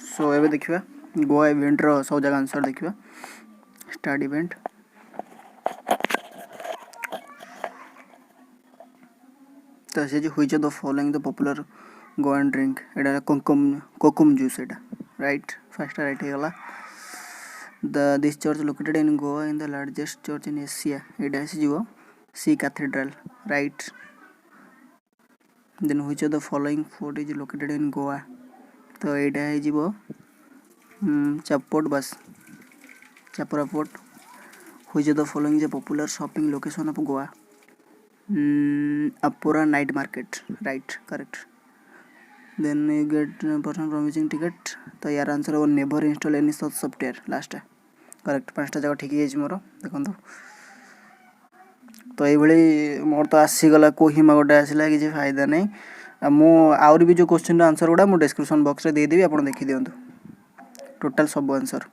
सो एबे देखिबा गोवा इवेंट रो सब जगह आंसर देखिबा स्टार्ट इवेंट तो से which of the following the popular Goan drink एटा कोकुम जूस एटा राइट फर्स्ट राइट हे गला this church located in Goa in the largest church in Asia एटा से जीवो सी cathedral right then which of the following fort is located in Goa तो एटा हे जीवो चपोट बस Chapora fort which of the following is a popular shopping location of Goa Apura night market right correct then you get person promising ticket तो यार answer हो never install any such software last correct पांचटा जगह ठीक है मोर देखो तो ये मोर तो आसीगला कोहिमा गोटे आसला किसी फायदा नहीं मु आउर भी जो क्वेश्चन आंसर गुड़ा मु डिस्क्रिप्शन बॉक्स रे दे देबी आपण देखि दियंतु टोटल सब आंसर